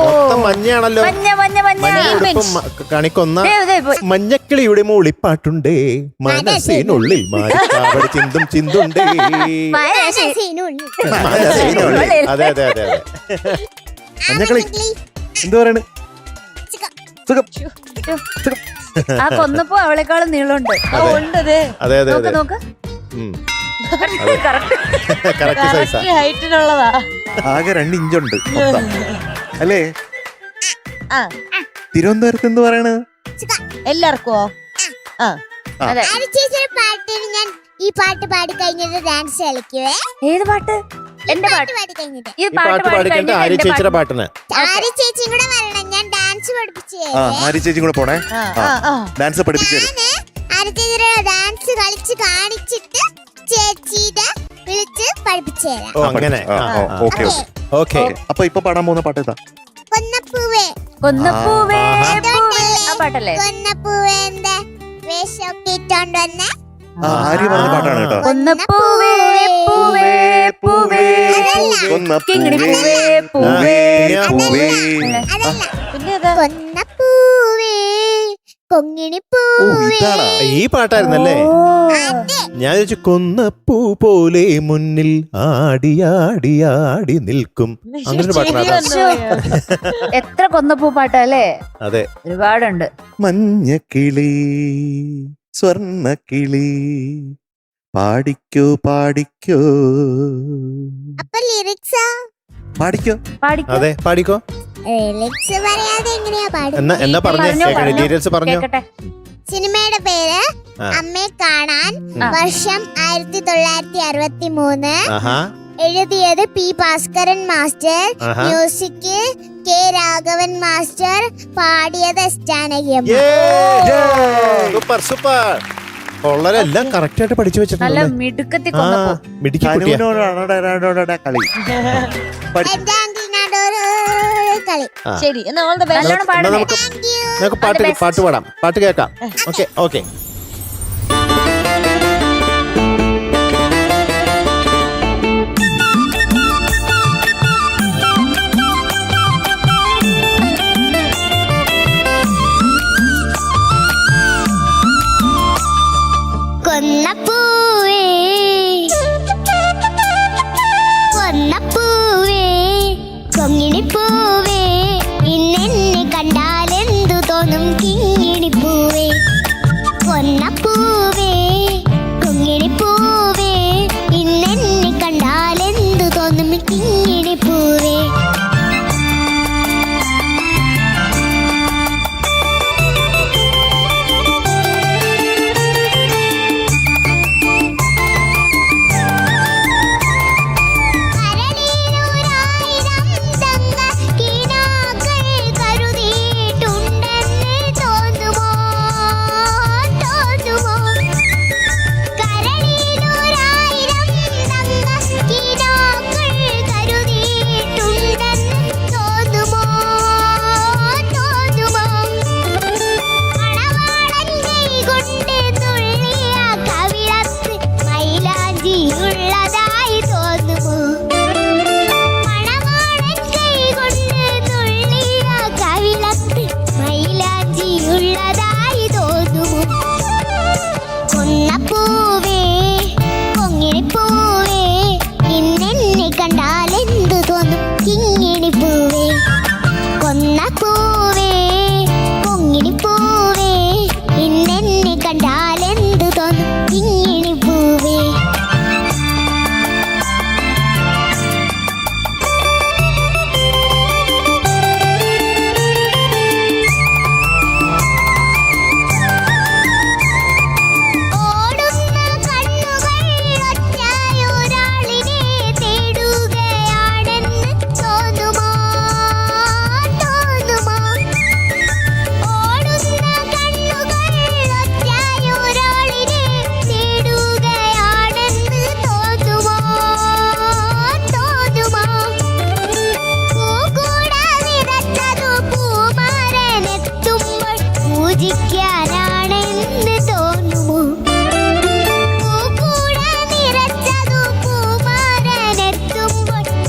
മൊത്തം മഞ്ഞയാണല്ലോ. കണിക്കൊന്ന മഞ്ഞക്കിളിയുടെ മൂളിപ്പാട്ടുണ്ടേ, മനസ്സിനുള്ളിൽ മാറിക്കാവടി ചിന്തും ചിന്തുണ്ടേ. അതെ അതെ അതെ അതെ. മഞ്ഞക്കിളി എന്ത് പറയണ്? ആ കൊന്നപ്പോ അവളെക്കാളും നീളമുണ്ട്. അതെ അതെ അതെ. നോക്ക് ഹൈറ്റിനുള്ളതാ. ആകെ 2 ഇഞ്ചുണ്ട് അല്ലേ? തിരുവനന്തപുരത്ത് എന്ത് പറയണ്? എല്ലാവർക്കോ? ഞാൻ ഈ പാട്ട് പാടി കഴിഞ്ഞിട്ട് ഡാൻസ് കളിക്കുവേ. ഏത് പാട്ട്? എന്റെ പാട്ട് പാടി കഴിഞ്ഞിട്ട്. ഈ പാട്ട് പാടി കഴിഞ്ഞിട്ട് ആര്യ ചേച്ചിയുടെ പാട്ടിന്. ആര്യ ചേച്ചിയും കൂടെ വരണം, ഞാൻ ഡാൻസ് പഠിപ്പിച്ചു. ആര്യ ചേച്ചി കൂടെ പോണേ, ഡാൻസ് പഠിപ്പിച്ചു. ആര്യ ചേച്ചിയുടെ ഡാൻസ് കളിച്ച് കാണിച്ചിട്ട് ചേച്ചിയുടെ വിളിച്ച് പഠിപ്പിച്ചു തരാം. അങ്ങനെ. ഓക്കെ. അപ്പൊ ഇപ്പൊ പാടാൻ പോകുന്ന പാട്ട് ഏതാ? കൊന്നപ്പൂവേ കൊന്നപ്പൂവേ ആ പാട്ടല്ലേ? കൊന്നപ്പൂവേ എന്താ വേഷമൊക്കെ ഇട്ടോണ്ട് വന്നേ? ആര്യ പറഞ്ഞ പാട്ടാണ് കേട്ടോ. കൊന്നപ്പൂവേ പൂവേ പൂവേ കിങ്ങിണിപ്പൂവേ പൂവേ പൂവേ. കൊന്നപ്പൂവേ കൊങ്ങിണിപ്പൂവേ. ഈ പാട്ടായിരുന്നല്ലേ? ഞാൻ ചോദിച്ചു കൊന്നപ്പൂ പോലെ മുന്നിൽ ആടിയാടിയാടി നിൽക്കും, അങ്ങനെ ഒരു പാട്ടാണ്. എത്ര കൊന്നപ്പൂ പാട്ടല്ലേ? അതെ, ഒരുപാടുണ്ട്. മഞ്ഞക്കിളി സ്വർണ്ണക്കിളി പാടിക്കോ പാടിക്കോ. അപ്പൊ ലിറിക്സാ? പാടിക്കോ. അതെ പാടിക്കോ. ലിറിക്സ് പറയാതെ എങ്ങനെയാ പാടുക? എന്നാ പറഞ്ഞേ, ഡീറ്റെയിൽസ് പറഞ്ഞോ. സിനിമയുടെ പേര് അമ്മയെ കാണാൻ, വർഷം 1963, എഴുതിയത് P Bhaskaran master, music K Raghavan master, പാടിയത് എസ് ജാനകിയമ്മ. Super super. എല്ലാം കറക്റ്റ് ആയിട്ട് പഠിച്ചു വെച്ചിട്ടുണ്ട്. നല്ല മിടുക്കത്തി കളി ശരി, നമുക്ക് പാട്ട് പാടാം, പാട്ട് കേൾക്കാം. Okay okay. കൊന്നപ്പൂവേ കൊന്നപ്പൂവേ കൊങ്ങിണിപ്പൂവേ, ഇന്നെന്നെ കണ്ടാലെന്തു തോന്നും കിങ്ങിണിപ്പൂവേ. കൊന്നപ്പൂവേ കൊങ്ങിണിപ്പൂവേ, ഇന്നെന്നെ കണ്ടാലെന്തു തോന്നും കിങ്ങിണിപ്പൂവേ.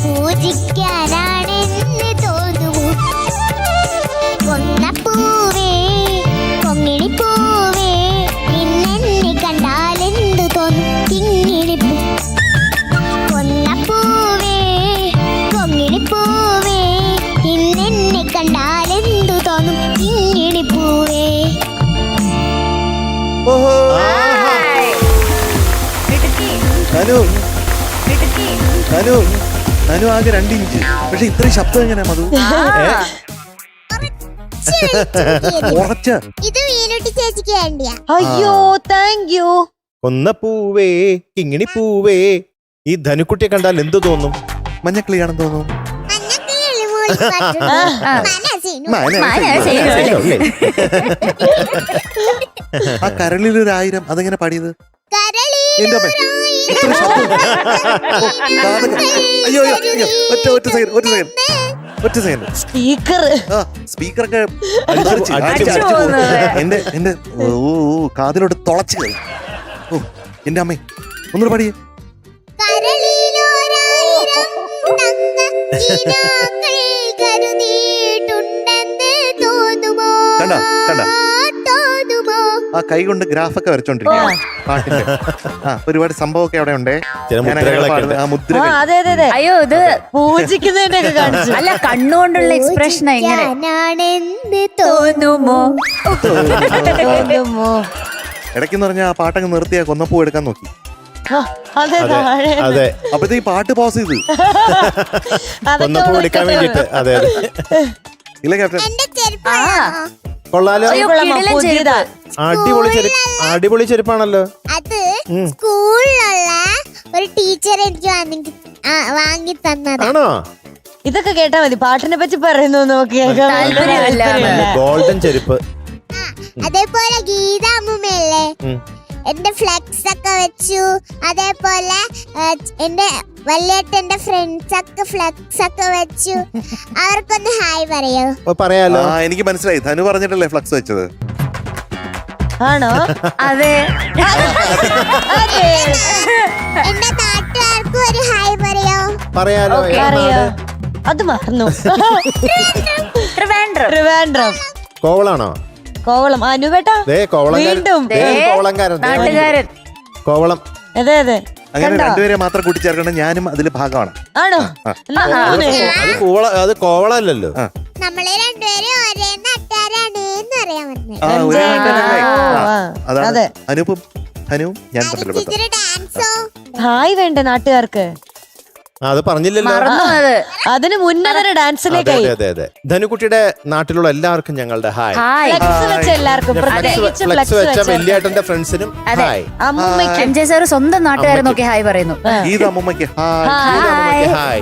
പൂജിക്കാനാണ് അനു അനു അനു ആകെ 2 ഇഞ്ച്. പക്ഷെ ഇത്രയും ശബ്ദം എങ്ങനെയാ മധു? ഉറച്ച ഇത് മീനുട്ടി ചേച്ചിക്ക് വേണ്ടിയാ. അയ്യോ താങ്ക് യു. കൊന്നപ്പൂവേ കിങ്ങിണി പൂവേ. ഈ ധനുക്കുട്ടിയെ കണ്ടാൽ എന്ത് തോന്നും? മഞ്ഞക്കിളിയാണെന്ന് തോന്നും. മഞ്ഞക്കിളിയല്ലേ മോളിൽ പാട്ട്? മനസ്സിനു. ആ കരളിലൊരു 1000 അതെങ്ങനെ പാടിയത്? എന്റെ അമ്മേ. ഇത്ര ശബ്ദം. അയ്യോ അയ്യോ ഒറ്റ സെക്കൻഡ്. സ്പീക്കറൊക്കെ എന്റെ കാതിലോട്ട് തുളച്ചു കയറി. ഓ എന്റെ അമ്മേ ഒന്നുകൂടെ പാടിയേ. കണ്ട കണ്ട ആ കൈ കൊണ്ട് ഗ്രാഫൊക്കെ വരച്ചോണ്ടിരിക്കുക പാട്ടിന്റെ. ഒരുപാട് സംഭവമൊക്കെ അവിടെ ഉണ്ടേ. അയ്യോ ഇത് പൂജിക്കുന്നതിന്റെ കാണിച്ചു. അല്ല കണ്ണുകൊണ്ടുള്ള എക്സ്പ്രഷൻ എങ്ങനെ തോന്നുമോ? ഇടയ്ക്കെന്ന് പറഞ്ഞാൽ ആ പാട്ടങ്ങ് നിർത്തിയാ കൊന്നപ്പൂ എടുക്കാൻ നോക്കി. അതെ അപ്പഴത്തേ ഈ പാട്ട് പോസ് ചെയ്ത് കൊന്നപ്പൂ എടുക്കാൻ വേണ്ടിട്ട്. അതെ അതെ ഇല്ല ക്യാപ്റ്റൻ. കൊള്ളാലോ. അടിപൊളി ചെരുപ്പാണല്ലോ. അത് സ്കൂളിലുള്ള ഒരു ടീച്ചർ എനിക്ക് വാങ്ങി തന്നതാണോ? ഇതൊക്കെ കേട്ടാ മതി. പാട്ടിനെ പറ്റി പറയുന്നു നോക്കി. ഗോൾഡൻ ചെരുപ്പ്. അതേപോലെ ഗീത അമ്മൂമ്മയല്ലേ എന്റെ ഫ്ലെക്സ് ഒക്കെ വെച്ചു. അതേപോലെ എന്റെ വല്യേട്ടന്റെ ഫ്രണ്ട്സ് ഒക്കെ ഫ്ലെക്സ് ഒക്കെ വെച്ചു. അവർക്കൊന്ന് ഹായ് പറയോ? പറയാലോ. എനിക്ക് മനസ്സിലായി. ധനു പറഞ്ഞിട്ടല്ലേ ഫ്ലക്സ് വെച്ചത്? ആണോ? അതെ. എന്റെ നാട്ടുകാർക്കും ഒരു ഹായ് പറയോ? പറയാലോ. അത് മറന്നു. ട്രിവാൻഡ്രം. കോവളാണോ? കോവളം. അനുവേട്ടാ വീണ്ടും നാട്ടുകാരൻ. കോവളം. അതെ അതെ. അങ്ങനെ രണ്ടുപേരെ മാത്രം കൂട്ടിച്ചേർക്കണം. ഞാനും അതില് ഭാഗമാണ്. ആണോ? അത് കോവളല്ലോ. നമ്മളെ രണ്ടുപേരും ഒരേ നാട്ടുകാരാണ് എന്ന് അറിയാൻ പറ്റുന്നത്. അതാണ് അനുപും ധനുവും ഞാൻ തമ്മിലുള്ള ഡാൻസോ ഹായ് വേണ്ടേ നാട്ടുകാർക്ക്? അത് പറഞ്ഞില്ലല്ലോ. അതിന് മുന്നേ ഡാൻസിലേക്കായി. അതെ അതെ. ധനുക്കുട്ടിയുടെ നാട്ടിലുള്ള എല്ലാവർക്കും ഞങ്ങളുടെ ഹായ്. എല്ലാവർക്കും ഫ്ലെക്സ് വെച്ച വലിയേട്ടന്റെ ഫ്രണ്ട്സിനും ഹായ്. എംജെ സാർ സ്വന്തം നാട്ടുകാരെ നോക്കി ഹായ് പറയുന്നു. ഗീത അമ്മൂമ്മയ്ക്ക് ഹായ്.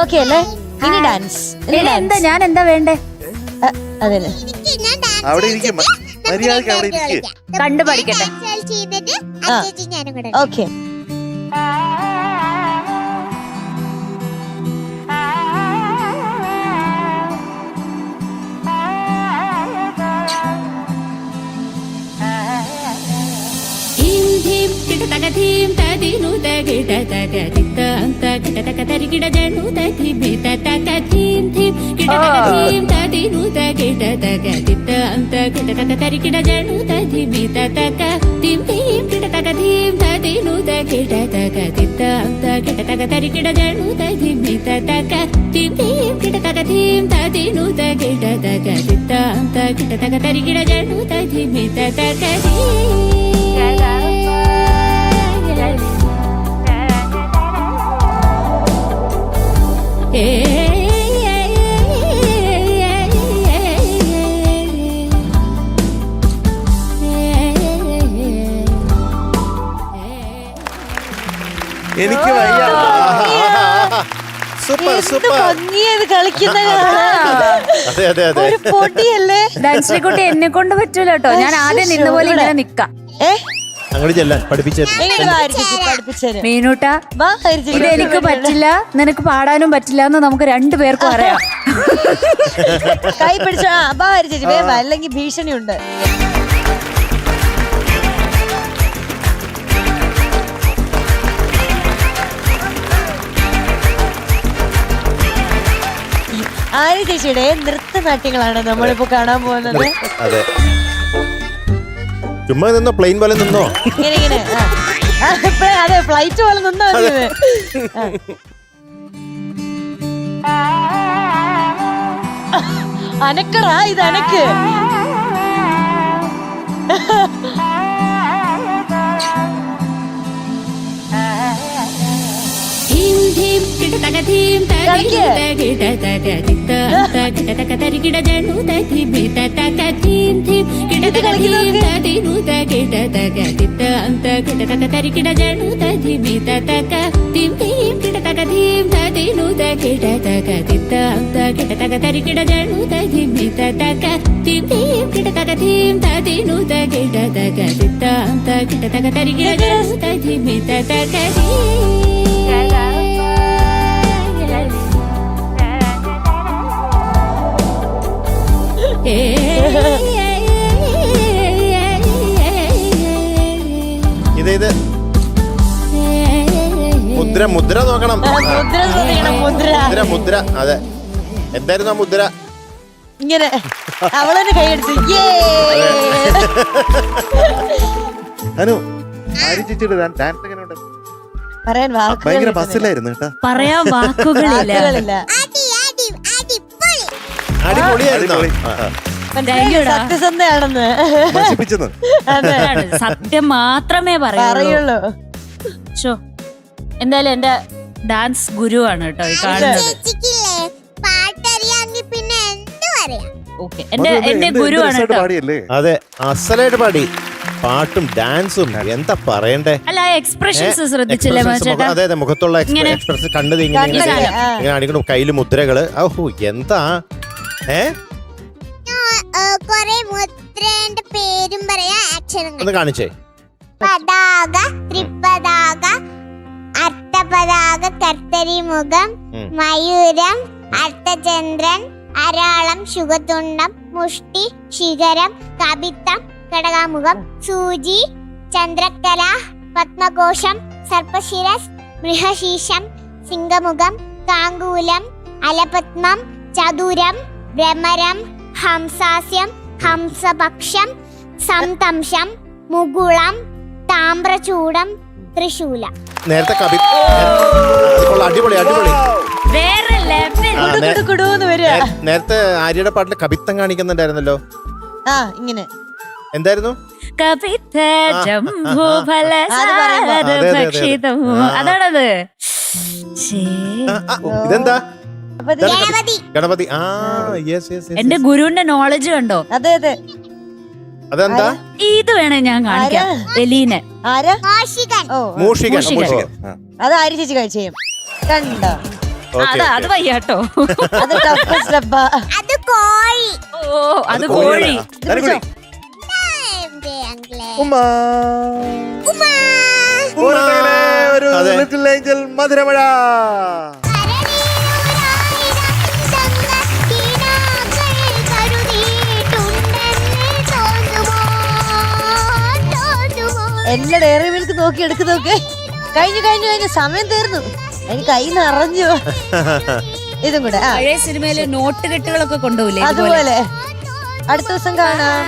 ഓക്കെ അല്ലേ? ഇനി ഡാൻസ്. എന്താ ഞാൻ എന്താ വേണ്ടേ? അതിന് അവിടെ ഇരിക്കും. മര്യാദക്ക് അവിടെ ഇരിക്കും. കണ്ടു പഠിക്കട്ടെ. ഓക്കെ. ധീം തദിനു തകിട തക തിത്താന്ത കിട തക തരികിട ജനു തധിമി തതക ധീം ധീം കിട തക ധീം തദിനു തകിട തക തിത്താന്ത കിട തക തരികിട ജനു തധിമി തതക ധീം ധീം കിട തക ധീം തദിനു തകിട തക തിത്താന്ത കിട തക തരികിട ജനു തധിമി തതക ധീം ധീം കിട തക ധീം തദിനു തകിട തക തിത്താന്ത കിട തക തരികിട ജനു തധിമി തതക എനിക്ക് വയ്യ. Super super. കളിക്കുന്ന ഒരു പൊടിയല്ലേ. ഡാൻസിനെ കുട്ടി എന്നെ കൊണ്ട് പറ്റൂല കേട്ടോ. ഞാൻ ആദ്യം നിന്ന പോലെ ഇങ്ങനെ നിക്കാം. അങ്ങോട്ട് ചെല്ലാൻ പഠിപ്പിച്ചു. മീനൂട്ടാ ഇത് എനിക്ക് പറ്റില്ല, നിനക്ക് പാടാനും പറ്റില്ല എന്ന് നമുക്ക് 2 പേർക്കും അറിയാം. കൈ പിടിച്ച അല്ലെങ്കിൽ ഭീഷണിയുണ്ട്. ആര്യ ചേച്ചിയുടെ നൃത്തനാട്യങ്ങളാണ് നമ്മളിപ്പോ കാണാൻ പോകുന്നത്. അതെ. ചുമ്മാ നിന്നോ, പ്ലെയിൻ പോലെ നിന്നോ. ഇങ്ങനെ അതെ, ഫ്ലൈറ്റ് പോലെ നിന്നോ. അനക്കടാ ഇത് അനക്ക്. തക ധീം തതിനു തകിട തക തിത്ത അന്ത കിട തക തരികിട ജനു തധി തക ധീം ധീം കിട തക ധീം തതിനു തകിട തക തിത്ത അന്ത കിട തക തരികിട ജനു തധി തക ധീം ധീം കിട തക ധീം തതിനു തകിട തക തിത്ത അന്ത കിട തക തരികിട ജനു തധി തക ധീം ധീം കിട തക ധീം തതിനു തകിട തക തിത്ത അന്ത കിട തക തരികിട ജനു തധി തക ഇത് മുദ്ര മുദ്ര നോക്കണം. മുദ്ര മുദ്ര അതെ. എന്തായിരുന്നു ആ മുദ്ര? ഇങ്ങനെ അവളെന്നെ കൈയടിച്ചു. അനു ആരി ചേച്ചിയുടെ ഡാൻസ് എങ്ങനെയുണ്ട്? പറയാൻ ഭയങ്കര ബസ്സിലായിരുന്നു കേട്ടോ. പറയാൻ വാക്കുകളില്ല. അടിപൊളിയായിരുന്നു. സത്യസന്ധയാണെന്ന് നശിപ്പിച്ചെന്ന്. സത്യം മാത്രമേ പറയുള്ളൂ. എന്തായാലും എന്റെ ഡാൻസ് ഗുരുവാണ് കേട്ടോ ഈ കാണുന്നത്. പിന്നെ എന്ത് പറയാ. ഓക്കെ, എന്റെ ഗുരുവാണ് കേട്ടോ. പാടിയല്ലേ? അതെ, അസലായിട്ട് പാടി. പാട്ടും ഡാൻസും എന്താ പറയണ്ടേ. അല്ല, എക്സ്പ്രഷൻസ് ശ്രദ്ധിച്ചില്ലേ ചേട്ടാ? അതെ അതെ, മുഖത്തുള്ള എക്സ്പ്രഷൻ കണ്ടത് ഇങ്ങനെ കാണിക്കണം. കയ്യില് മുദ്രകള്. ഓഹോ എന്താ കൊറേ മുദ്രന്റെ പേരും പറയാ, അക്ഷരങ്ങൾ ഒന്ന് കാണിച്ചേ. പതാക, ത്രിപതാക, അർത്ഥപതാക, കർത്തരിമുഖം, മയൂരം, അർത്ഥചന്ദ്രൻ, അരാളം, ശുഗതുണ്ടം, മുഷ്ടി, ശിഖരം, കപിത്തം, കടകാമുഖം, സൂചി, ചന്ദ്രക്കല, പത്മകോശം, സർപ്പശിരസ്, മൃഹശീഷം, സിംഹമുഖം, കാങ്കൂലം, അലപത്മം, ചതുരം, ഭ്രമരം, ഹംസാസ്യം, ഹംസപക്ഷം, സംതംശം, മുകുളം, താമ്രചൂടം, ത്രിശൂലം. നേരത്തെ അടിപൊളി അടിപൊളി. നേരത്തെ ആര്യയുടെ പാട്ടില് കവിത്തം കാണിക്കുന്നുണ്ടായിരുന്നല്ലോ. ഇങ്ങനെ എന്തായിരുന്നു? അതാണത്. ഇതെന്താ? ഗണപതി. എന്റെ ഗുരുവിന്റെ നോളജ് കണ്ടോ? അതെ അതെ. അതെന്താ? ഇത് വേണേ ഞാൻ കാണിക്കാം. എലീനെ. ആരാ? മൂഷികൻ. അത് ആര്യ ചേച്ചി കഴിച്ചും കണ്ടോ? അത് വയ്യാട്ടോ. അത് ടഫ് സ്റ്റെപ്പാ. അത് കോഴി. ഓ, അത് കോഴി. ഒരു ലിറ്റിൽ ഏഞ്ചൽ മധുരമഴ. എല്ലാ ഡയറി മിൽക്ക് നോക്കി എടുക്ക് നോക്ക്. കഴിഞ്ഞു സമയം തീർന്നു. എനിക്ക് കൈ നിറഞ്ഞു. ഇതും കൂടെ പഴയ സിനിമയില് നോട്ട് കെട്ടുകളൊക്കെ കൊണ്ടുപോയില്ലേ? അതുപോലെ അടുത്ത ദിവസം കാണാം.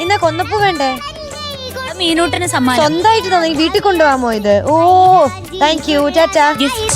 ഇന്ന കൊന്നപ്പൂ വേണ്ടേ? മീനൂട്ടിന് സമ്മാനം സ്വന്തമായിട്ട് തന്നെ വീട്ടിൽ കൊണ്ടുപോകാമോ ഇത്? ഓ താങ്ക് യു. ടാറ്റാ. ഗിഫ്റ്റ്.